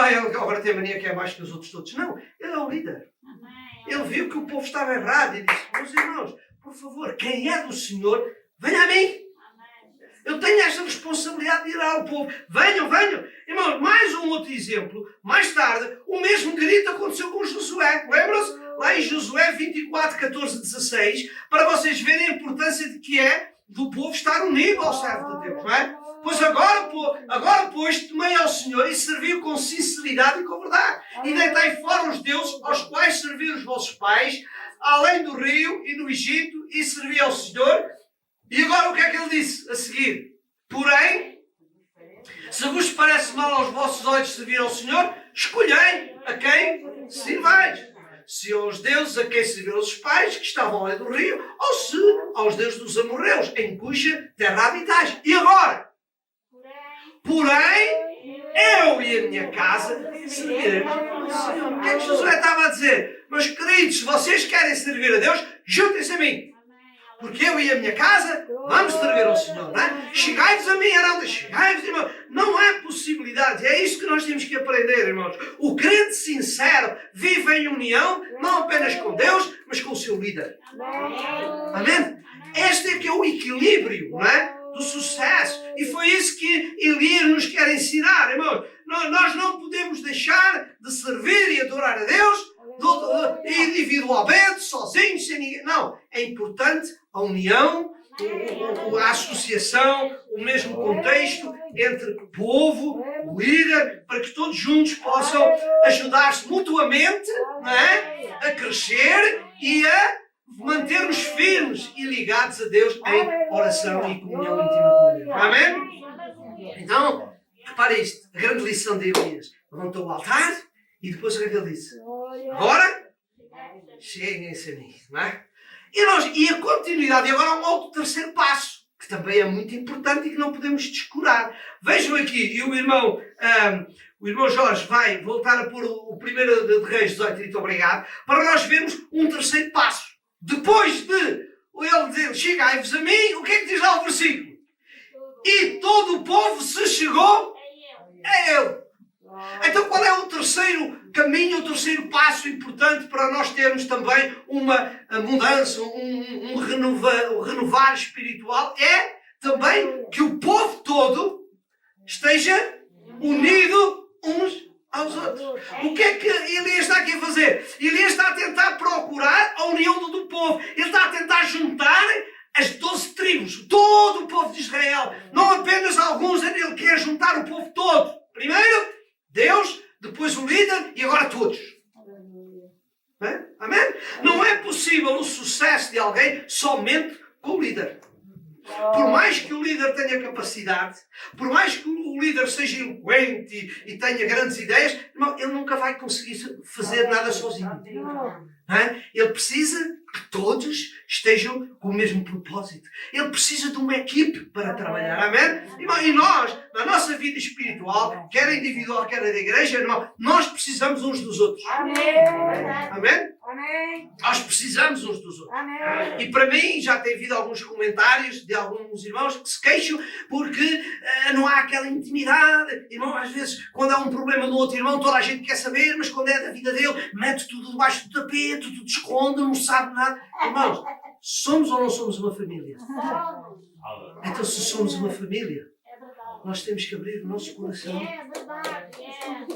Ele agora tem a mania que é mais que os outros todos. Não, ele é o líder. Ele viu que o povo estava errado e disse, meus irmãos, por favor, quem é do Senhor, venha a mim. Eu tenho esta responsabilidade de ir ao povo. Venham, venham. Irmãos, mais um outro exemplo. Mais tarde, o mesmo grito aconteceu com Josué. Lembram-se? Lá em Josué 24, 14, 16, para vocês verem a importância de que é do povo estar unido ao servo de Deus, não é? Pois agora pois, temei ao Senhor e serviu com sinceridade e com verdade. E deitai fora os deuses aos quais serviram os vossos pais, além do rio e no Egito, e servi ao Senhor. E agora o que é que ele disse a seguir? Porém, Se vos parece mal aos vossos olhos servir ao Senhor, escolhei a quem sirvais. Se aos deuses a quem serviram os pais, que estavam além do rio, ou se aos deuses dos amorreus, em cuja terra habitais. E agora? Porém, eu e a minha casa serviremos ao Senhor. O que é que Josué estava a dizer? Meus queridos, se vocês querem servir a Deus, juntem-se a mim. Porque eu e a minha casa vamos servir ao Senhor, não é? Chegai-vos a mim, heraldas, chegai-vos, irmãos. Não há possibilidade. É isto que nós temos que aprender, irmãos. O crente sincero vive em união, não apenas com Deus, mas com o seu líder. Amém? Este é que é o equilíbrio, não é? Do sucesso. E foi isso que Elias nos quer ensinar, irmãos. Nós não podemos deixar de servir e adorar a Deus individualmente, sozinhos, sem ninguém. Não. É importante a união, a associação, o mesmo contexto entre o povo, o líder, para que todos juntos possam ajudar-se mutuamente, não é? A crescer e a manter-nos firmes e ligados a Deus em oração e comunhão íntima com Deus. Amém? Então, repare isto, a grande lição de Elias. Levantou o altar e depois o que é que ele disse? Agora, cheguem-se a mim, não é? E a continuidade, e agora há um outro terceiro passo, que também é muito importante e que não podemos descurar. Vejam aqui, e o irmão Jorge vai voltar a pôr o primeiro de Reis 18, muito obrigado, para nós vermos um terceiro passo. Depois de ele dizer, chegai-vos a mim, o que é que diz lá o versículo? E todo o povo se chegou a ele. Então qual é o terceiro caminho, o terceiro passo importante para nós termos também uma mudança, um renovar espiritual? É também que o povo todo esteja unido uns aos outros. O que é que Elias está aqui a fazer? Elias está a tentar procurar a união do povo. Ele está a tentar juntar as 12 tribos, todo o povo de Israel. Não apenas alguns, ele quer juntar o povo todo. Primeiro, Deus, depois o líder e agora todos. Amém? Não é possível o sucesso de alguém somente com o líder. Por mais que o líder tenha capacidade, por mais que o líder seja eloquente e tenha grandes ideias, irmão, ele nunca vai conseguir fazer nada sozinho. Ele precisa que todos estejam com o mesmo propósito. Ele precisa de uma equipe para trabalhar. Amém? Irmão, e nós, na nossa vida espiritual, quer individual, quer da igreja, irmão, nós precisamos uns dos outros. Amém? Amém? Amém. Nós precisamos uns dos outros. Amém. E para mim, já tem havido alguns comentários de alguns irmãos que se queixam porque não há aquela intimidade. Irmão, às vezes, quando há um problema do outro irmão, toda a gente quer saber, mas quando é da vida dele, mete tudo debaixo do tapete, tudo esconde, não sabe nada. Irmãos, somos ou não somos uma família? Então, se somos uma família, nós temos que abrir o nosso coração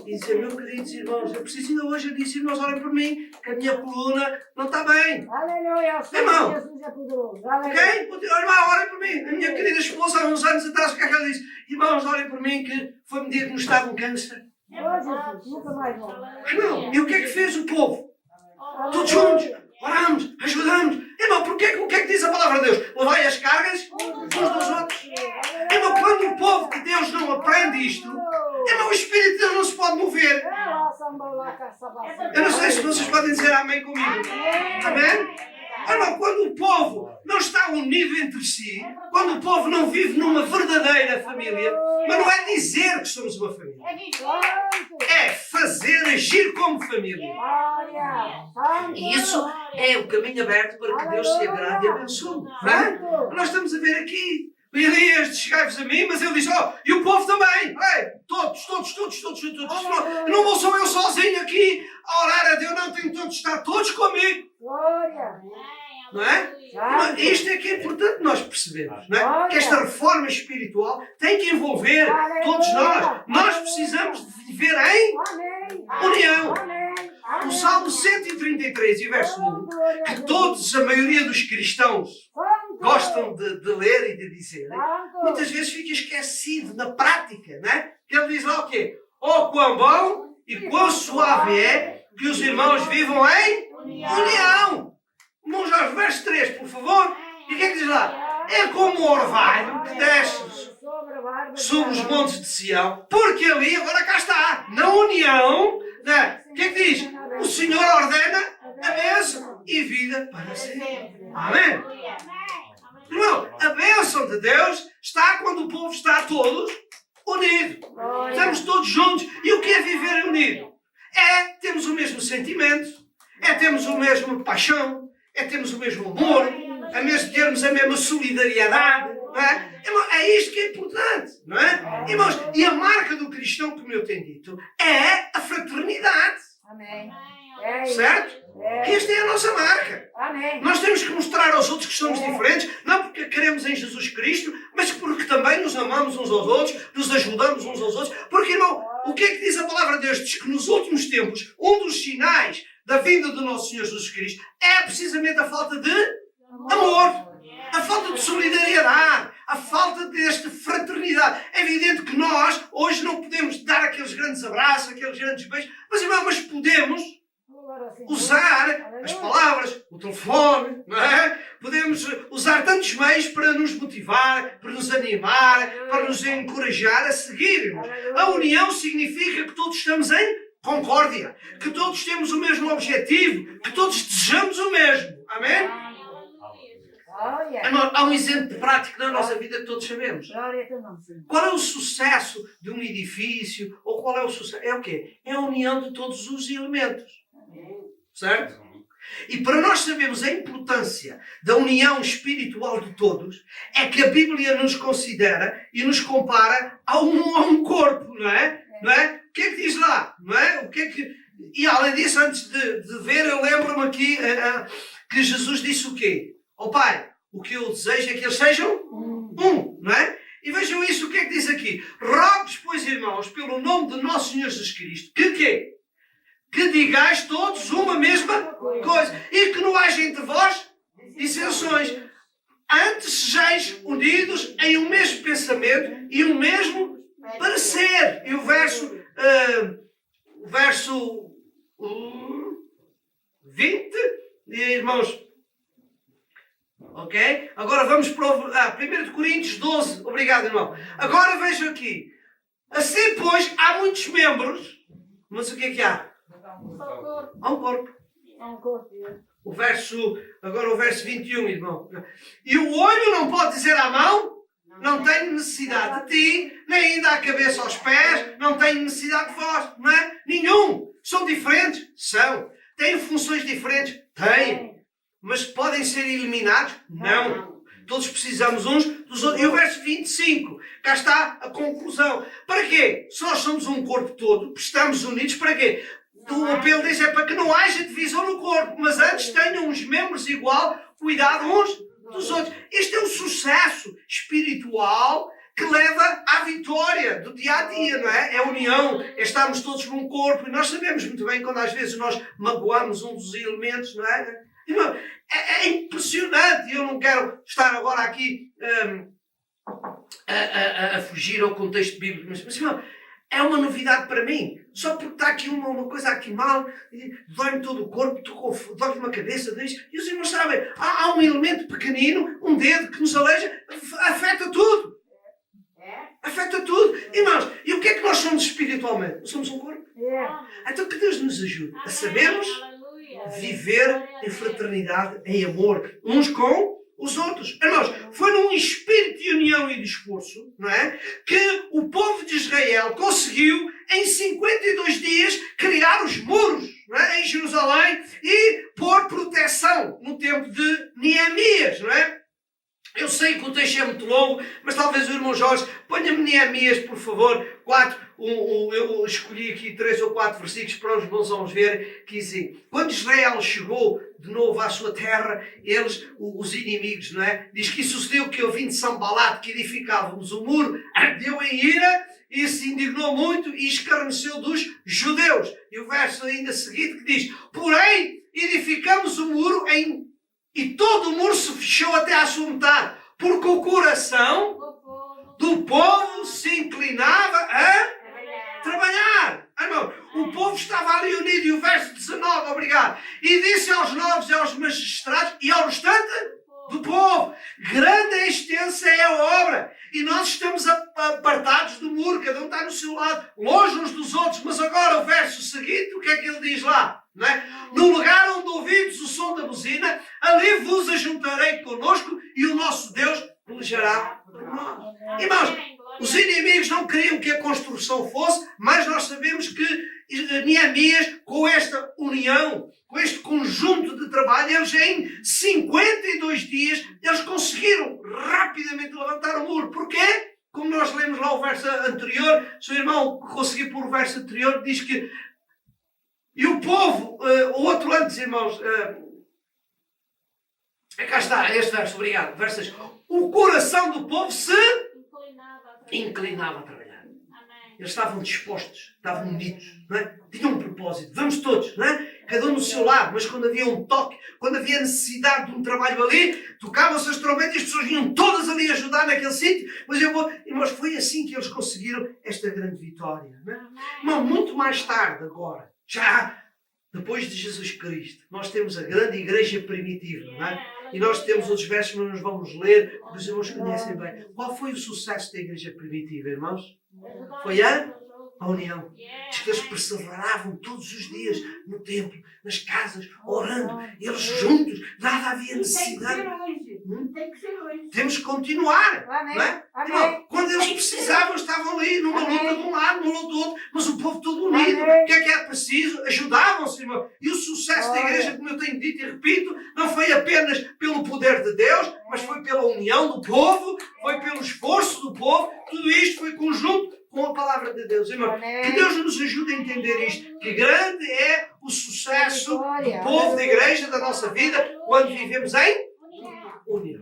e dizer, meus queridos irmãos, eu preciso ainda hoje, eu disse, irmãos, olhem por mim, que a minha coluna não está bem. Aleluia, irmão, Jesus é poderoso. Ok? Irmão, olhem por mim. A minha querida esposa, há uns anos atrás, o que é que ela disse? Irmãos, olhem por mim, que foi-me diagnosticado um câncer. Jesus, nunca mais vou. Irmão, e o que é que fez o povo? Todos juntos, oramos, ajudamos. Irmão, o que é que diz a palavra de Deus? Levai as cargas uns dos outros. Irmão, quando o povo de Deus não aprende isto, irmão, o Espírito de Deus não se pode mover. Eu não sei se vocês podem dizer amém comigo. Amém? Irmão, quando o povo não está unido entre si, quando o povo não vive numa verdadeira família, mas não é dizer que somos uma família. É fazer, agir como família. E isso é o caminho aberto para que Deus se agrade e abençoe. Não é? Nós estamos a ver aqui. Elias, chegai-vos a mim, mas ele disse, e o povo também. Todos. Não vou só eu sozinho aqui a orar a Deus, não, tenho todos, está todos comigo. Não é? Mas isto é que é importante nós percebermos, não é? Que esta reforma espiritual tem que envolver todos nós. Nós precisamos de viver em união. O Salmo 133 e verso 1, que todos, a maioria dos cristãos, gostam de ler e de dizer, muitas vezes fica esquecido na prática, não é? Que ele diz lá o quê? Oh, quão bom e quão suave é que os irmãos vivam em união. Vamos ao verso 3, por favor. E o que é que diz lá? É como o orvalho que desce sobre os montes de Sião, porque ali agora cá está, na união, né? O que é que diz? O Senhor ordena a bênção e vida para sempre. Amém? Irmão, a bênção de Deus está quando o povo está todos unidos. Estamos todos juntos. E o que é viver unido? Temos o mesmo sentimento, termos a mesma paixão, termos o mesmo amor, termos a mesma solidariedade. Não é? Irmão, é isto que é importante. Não é? Irmãos, e a marca do cristão, como eu tenho dito, é a fraternidade. Amém. Certo? Esta é a nossa marca. Amém. Nós temos que mostrar aos outros que somos diferentes, não porque queremos em Jesus Cristo, mas porque também nos amamos uns aos outros, nos ajudamos uns aos outros. Porque, irmão, o que é que diz a palavra de Deus? Diz que nos últimos tempos, um dos sinais da vinda do nosso Senhor Jesus Cristo é precisamente a falta de amor, a falta de solidariedade, a falta desta fraternidade. É evidente que nós hoje não podemos dar aqueles grandes abraços, aqueles grandes beijos, mas, irmão, mas podemos usar as palavras, o telefone, não é? Podemos usar tantos meios para nos motivar, para nos animar, para nos encorajar a seguirmos. A união significa que todos estamos em concórdia, que todos temos o mesmo objetivo, que todos desejamos o mesmo. Amém? Há um exemplo prático na nossa vida que todos sabemos. Qual é o sucesso de um edifício? Ou qual é o sucesso? É o quê? É a união de todos os elementos. Certo? E para nós sabermos a importância da união espiritual de todos, é que a Bíblia nos considera e nos compara a um corpo, não é? Não é? O que é que diz lá? Não é? O que é que... E além disso, antes de ver, eu lembro-me aqui que Jesus disse o quê? Ó Pai, o que eu desejo é que eles sejam um, não é? E vejam isso, o que é que diz aqui? Rogo-vos, pois, irmãos, pelo nome de nosso Senhor Jesus Cristo, que quê? Que digais todos uma mesma coisa. E que não haja entre vós dissensões. Antes sejais unidos em um mesmo pensamento e um mesmo parecer. E o verso 20, irmãos. Ok? Agora vamos para o 1 Coríntios 12. Obrigado, irmão. Agora vejam aqui. Assim, pois, há muitos membros. Mas o que é que há? Há um corpo. Agora o verso 21, irmão. E o olho não pode dizer à mão, não tenho necessidade de ti, nem ainda à cabeça aos pés, não tenho necessidade de vós. Não é? Nenhum. São diferentes? São. Têm funções diferentes? Têm. Mas podem ser eliminados? Não. Todos precisamos uns dos outros. E o verso 25, cá está a conclusão. Para quê? Se nós somos um corpo todo, estamos unidos, para quê? O apelo diz para que não haja divisão no corpo, mas antes tenham os membros igual cuidado uns dos outros. Este é o sucesso espiritual que leva à vitória do dia a dia, não é? É a união, é estarmos todos num corpo. E nós sabemos muito bem quando às vezes nós magoamos um dos elementos, não é? É impressionante. Eu não quero estar agora aqui a fugir ao contexto bíblico, mas irmão, é uma novidade para mim. Só porque está aqui uma coisa aqui mal, dói-me todo o corpo, dói-me a cabeça, e os irmãos sabem, há um elemento pequenino, um dedo que nos aleija, afeta tudo. Afeta tudo. Irmãos, e o que é que nós somos espiritualmente? Somos um corpo. Então que Deus nos ajude a sabermos viver em fraternidade, em amor, uns com os outros. Irmãos, foi num espírito de união e de esforço, não é? Que o povo de Israel conseguiu, em 52 dias, criar os muros, não é? Em Jerusalém e pôr proteção no tempo de Neemias, não é? Eu sei que o texto é muito longo, mas talvez o irmão Jorge ponha-me Neemias, por favor, 4. Eu escolhi aqui 3 ou 4 versículos para os irmãos vamos ver, que dizem, quando Israel chegou de novo à sua terra, eles, os inimigos, não é? Diz que sucedeu que ouvindo Sambalat que edificávamos o muro, ardeu em ira e se indignou muito e escarneceu dos judeus. E o verso ainda seguinte que diz, porém, edificamos o muro e todo o muro se fechou até à sua metade, porque o coração do povo se inclinava a trabalhar. Irmão, o povo estava ali unido. E o verso 19, obrigado. E disse aos nobres e aos magistrados e ao restante do povo, grande e extensa é a obra, E nós estamos apartados do muro, cada um está no seu lado, longe uns dos outros. Mas agora o verso seguinte, o que é que ele diz lá? Não é? No lugar onde ouvides o som da buzina, ali vos ajuntarei connosco e o nosso Deus pelejará por nós. Irmãos, os inimigos não queriam que a construção fosse, mas nós sabemos que Neemias, com esta união, com este conjunto de trabalho, eles em 52 dias, eles conseguiram rapidamente levantar o muro. Porquê? Como nós lemos lá o verso anterior, se o irmão conseguir pôr o verso anterior, diz que e o povo, o outro antes, irmãos, cá está, este verso, obrigado, verso 6. O coração do povo se inclinava a trabalhar. Eles estavam dispostos, estavam unidos, não é? Tinham um propósito, vamos todos, não é? Cada um no seu lado, mas quando havia um toque, quando havia necessidade de um trabalho ali, tocavam-se as trombetas e as pessoas vinham todas ali ajudar naquele sítio. Mas foi assim que eles conseguiram esta grande vitória, não é? Mas muito mais tarde agora, já depois de Jesus Cristo, nós temos a grande igreja primitiva, não é? E nós temos outros versos que nós vamos ler, porque os irmãos conhecem bem. Qual foi o sucesso da igreja primitiva, irmãos? Foi a união. Diz que eles perseveravam todos os dias no templo, nas casas, orando, eles juntos, nada havia necessidade. Tem que ser hoje. Temos que continuar. Não é? Não, quando eles precisavam, estavam ali numa luta de um lado, numa luta do outro, mas o povo todo unido. O que era preciso? Ajudavam-se, irmão. E o sucesso da igreja, como eu tenho dito e repito, não foi apenas pelo poder de Deus, mas foi pela união do povo, foi pelo esforço do povo. Tudo isto foi conjunto com a palavra de Deus, irmão. Que Deus nos ajude a entender isto. Que grande é o sucesso do povo da igreja, da nossa vida, quando vivemos em união.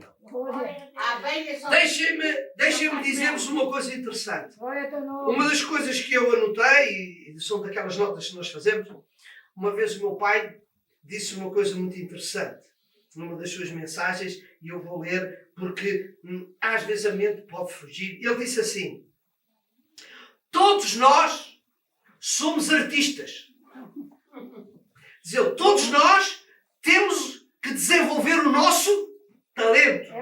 Deixem-me dizer-vos uma coisa interessante. Uma das coisas que eu anotei, e são daquelas notas que nós fazemos, uma vez o meu pai disse uma coisa muito interessante numa das suas mensagens, e eu vou ler porque às vezes a mente pode fugir. Ele disse assim: todos nós somos artistas. Diz ele, todos nós temos que desenvolver o nosso talento.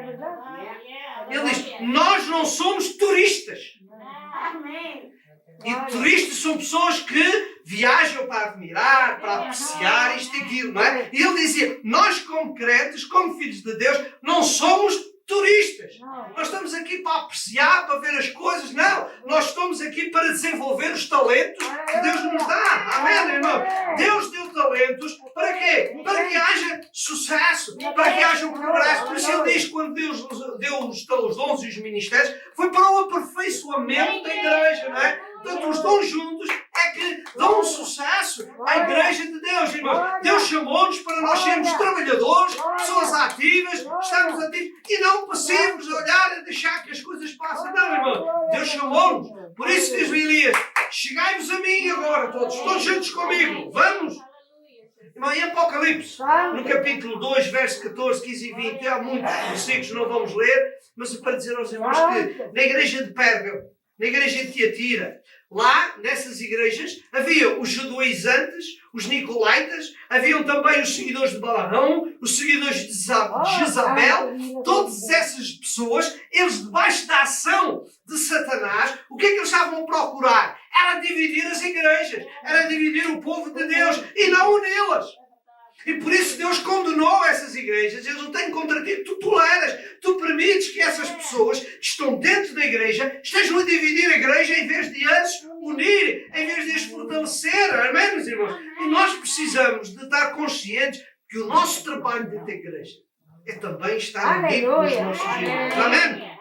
Ele diz, nós não somos turistas. E turistas são pessoas que viajam para admirar, para apreciar isto e aquilo, não é? E ele dizia, nós como crentes, como filhos de Deus, não somos turistas. Nós estamos aqui para apreciar, para ver as coisas. Não, nós estamos aqui para desenvolver os talentos que Deus nos dá. Amém, irmão? Deus deu talentos para quê? Para que haja sucesso, para que haja um progresso. Por isso ele diz que quando Deus deu os dons e os ministérios, foi para o aperfeiçoamento da igreja, não é? Portanto, os dons juntos é que dão um sucesso à igreja de Deus, irmãos. Deus chamou-nos para nós sermos trabalhadores, pessoas ativas, estamos ativos e não passivos a olhar e deixar que as coisas passem. Não, irmão. Deus chamou-nos. Por isso diz Elias, chegai-vos a mim agora, todos juntos comigo. Vamos. Irmão, em Apocalipse, no capítulo 2, verso 14, 15 e 20, há muitos versículos, não vamos ler, mas para dizer aos irmãos que na igreja de Pérgamo, na igreja de Tiatira, lá, nessas igrejas, havia os judaizantes, os nicolaítas, haviam também os seguidores de Balaão, os seguidores de Jezabel, todas essas pessoas, eles debaixo da ação de Satanás, o que é que eles estavam a procurar? Era dividir as igrejas, era dividir o povo de Deus e não uni-las. E por isso Deus condenou essas igrejas. Eles não têm contra ti, tu toleras, tu permites que essas pessoas que estão dentro da igreja estejam a dividir a igreja em vez de as unir, em vez de as fortalecer. Amém, meus irmãos? E nós precisamos de estar conscientes que o nosso trabalho dentro da igreja é também estar unido com os nossos irmãos. Amém?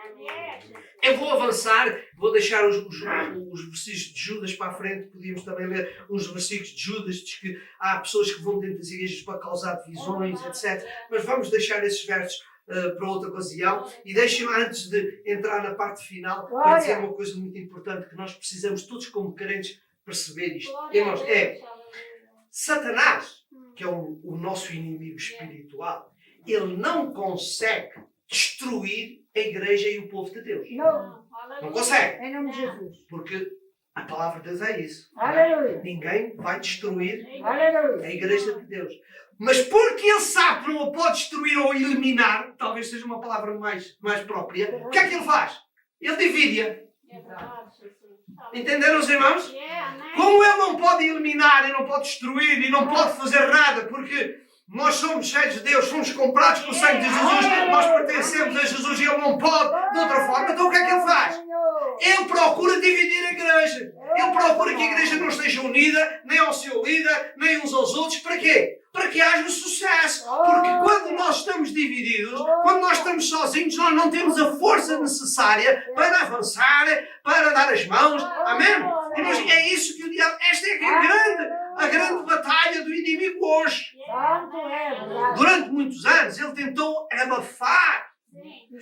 Eu vou avançar, vou deixar os versículos de Judas para a frente, podíamos também ler uns versículos de Judas, diz que há pessoas que vão dentro das igrejas para causar divisões, etc. Mas vamos deixar esses versos para outra ocasião. E deixem-me, antes de entrar na parte final, para dizer uma coisa muito importante, que nós precisamos todos como crentes perceber isto. Irmãos, Satanás, que é o nosso inimigo espiritual, ele não consegue destruir a igreja e o povo de Deus. Não consegue. Em nome de Jesus. Porque a palavra de Deus é isso. Aleluia. Ninguém vai destruir Aleluia. a igreja de Deus. Mas porque ele sabe que não a pode destruir ou eliminar, talvez seja uma palavra mais própria, o que é que ele faz? Ele divide-a. Entenderam os irmãos? Como Ele não pode eliminar e não pode destruir e não pode fazer nada, porque nós somos cheios de Deus, somos comprados com o sangue de Jesus, nós pertencemos a Jesus e Ele não pode de outra forma. Então o que é que Ele faz? Ele procura dividir a igreja. Ele procura que a igreja não esteja unida, nem ao seu líder, nem uns aos outros. Para quê? Para que haja sucesso. Porque quando nós estamos divididos, quando nós estamos sozinhos, nós não temos a força necessária para avançar, para dar as mãos. Amém? E é isso que o diabo... Esta é a grande batalha do inimigo hoje. Durante muitos anos, ele tentou abafar.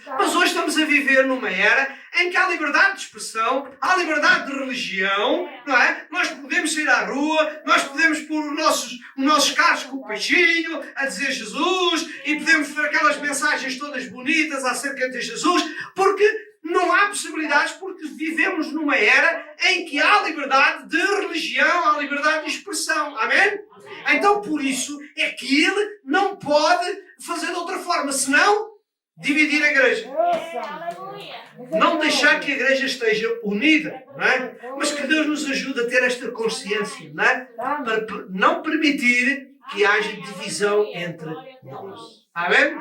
Mas hoje estamos a viver numa era em que há liberdade de expressão, há liberdade de religião, não é? Nós podemos sair à rua, nós podemos pôr os nossos carros com o peixinho a dizer Jesus e podemos fazer aquelas mensagens todas bonitas acerca de Jesus, porque não há possibilidades, porque vivemos numa era em que há liberdade de religião, há liberdade de expressão. Amém? Então, por isso, é que ele não pode fazer de outra forma, senão dividir a igreja. Não deixar que a igreja esteja unida, não é? Mas que Deus nos ajude a ter esta consciência, não é? Para não permitir que haja divisão entre nós. Amém?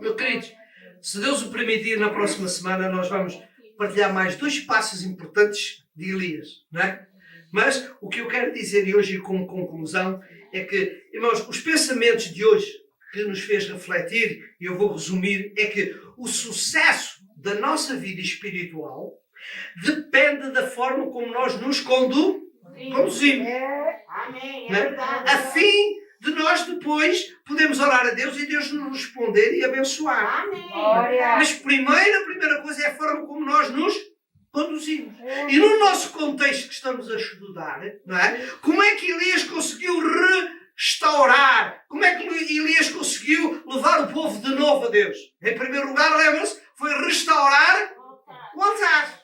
Meus queridos, se Deus o permitir, na próxima semana nós vamos partilhar mais 2 passos importantes de Elias, não é? Mas o que eu quero dizer hoje como conclusão é que, irmãos, os pensamentos de hoje que nos fez refletir, e eu vou resumir, é que o sucesso da nossa vida espiritual depende da forma como nós nos conduzimos. Né? A fim de nós depois podemos orar a Deus e Deus nos responder e abençoar. Mas a primeira coisa é a forma como nós nos conduzimos. E no nosso contexto que estamos a estudar, não é? Como é que Elias conseguiu restaurar? Como é que Elias conseguiu levar o povo de novo a Deus? Em primeiro lugar, lembra-se, foi restaurar o altar.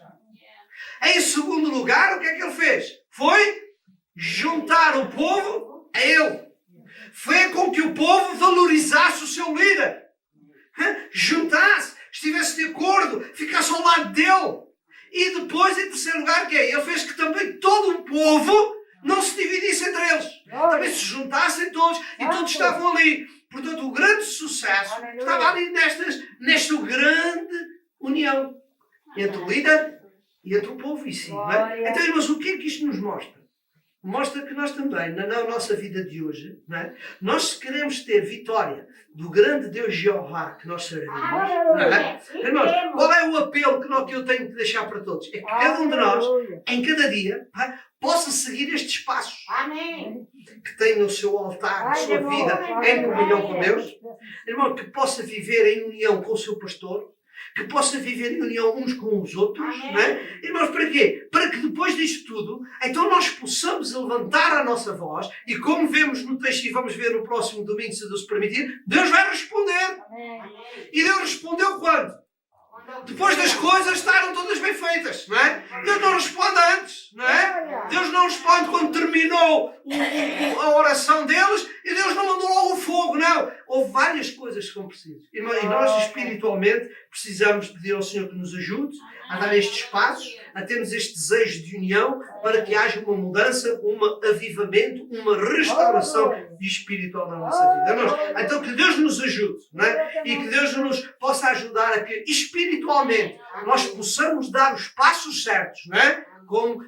Em segundo lugar, o que é que ele fez? Foi juntar o povo a ele. Foi com que o povo valorizasse o seu líder. Juntasse, estivesse de acordo, ficasse ao lado dele. E depois, em terceiro lugar, o que é? Ele fez que também todo o povo não se dividisse entre eles. Também se juntassem todos e todos estavam ali. Portanto, o grande sucesso estava ali nesta grande união entre o líder e entre o povo em si. Não é? Então, irmãos, o que é que isto nos mostra? Mostra que nós também, na nossa vida de hoje, não é? Nós se queremos ter vitória do grande Deus Jeová que nós servimos, não é? Irmãos, qual é o apelo que eu tenho que deixar para todos? É que cada um de nós, em cada dia, possa seguir estes passos. Que tem no seu altar, na sua vida, em comunhão com Deus. Irmão, que possa viver em união com o seu pastor. Que possa viver em união uns com os outros. Não é? Irmãos, para quê? Para que depois disto tudo, então nós possamos levantar a nossa voz e como vemos no texto e vamos ver no próximo domingo, se Deus permitir, Deus vai responder. E Deus respondeu quando? Depois das coisas estarem todas bem feitas, não é? Deus não responde antes, não é? Deus não responde quando terminou a oração deles e Deus não mandou logo o fogo, não. Houve várias coisas que são precisas. E nós espiritualmente precisamos pedir ao Senhor que nos ajude a dar estes passos, a termos este desejo de união para que haja uma mudança, um avivamento, uma restauração espiritual na nossa vida. Então que Deus nos ajude, não é? E que Deus nos possa ajudar a que espiritualmente nós possamos dar os passos certos, não é? Como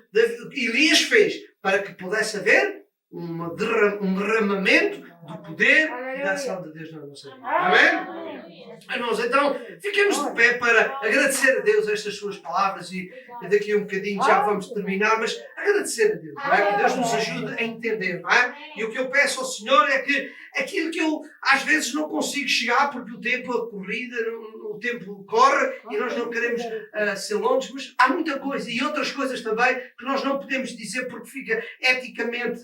Elias fez, para que pudesse haver um derramamento do poder e da ação de Deus na nossa vida. Amém? Irmãos, então, fiquemos de pé para agradecer a Deus estas suas palavras e daqui a um bocadinho já vamos terminar, mas agradecer a Deus, não é? Que Deus nos ajude a entender, não é? E o que eu peço ao Senhor é que aquilo que eu às vezes não consigo chegar porque o tempo, a corrida, o tempo corre e nós não queremos ser longos, mas há muita coisa e outras coisas também que nós não podemos dizer porque fica eticamente...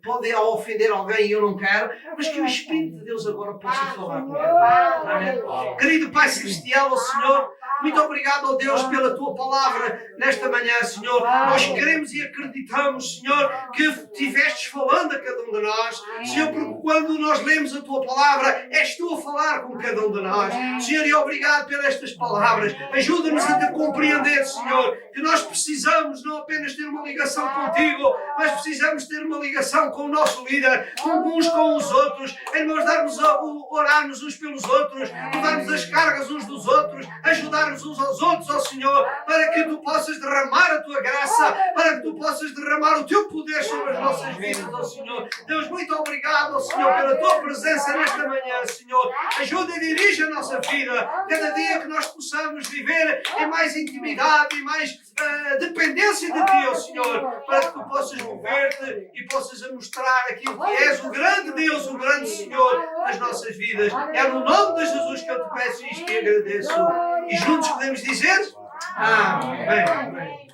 pode ofender alguém e eu não quero, mas que o Espírito de Deus agora possa falar comigo. Querido Pai Celestial, ao Senhor, Muito obrigado, ó Deus, pela tua palavra nesta manhã, Senhor. Nós queremos e acreditamos, Senhor, que estivestes falando a cada um de nós. Senhor, porque quando nós lemos a tua palavra, és tu a falar com cada um de nós. Senhor, e obrigado pelas estas palavras. Ajuda-nos a te compreender, Senhor, que nós precisamos não apenas ter uma ligação contigo, mas precisamos ter uma ligação com o nosso líder, uns com os outros, em nós orarmos uns pelos outros, levarmos as cargas uns dos outros, ajudarmos uns aos outros, ó Senhor, para que tu possas derramar a tua graça, para que tu possas derramar o teu poder sobre as nossas vidas, ó Senhor. Deus, muito obrigado, ó Senhor, pela tua presença nesta manhã, Senhor. Ajuda e dirige a nossa vida, cada dia que nós possamos viver em mais intimidade e mais dependência de ti, ó Senhor, para que tu possas mover-te e possas mostrar aquilo que és, o grande Deus, o grande Senhor das nossas vidas. É no nome de Jesus que eu te peço isto e agradeço. E juntos podemos dizer: Amém. Amém.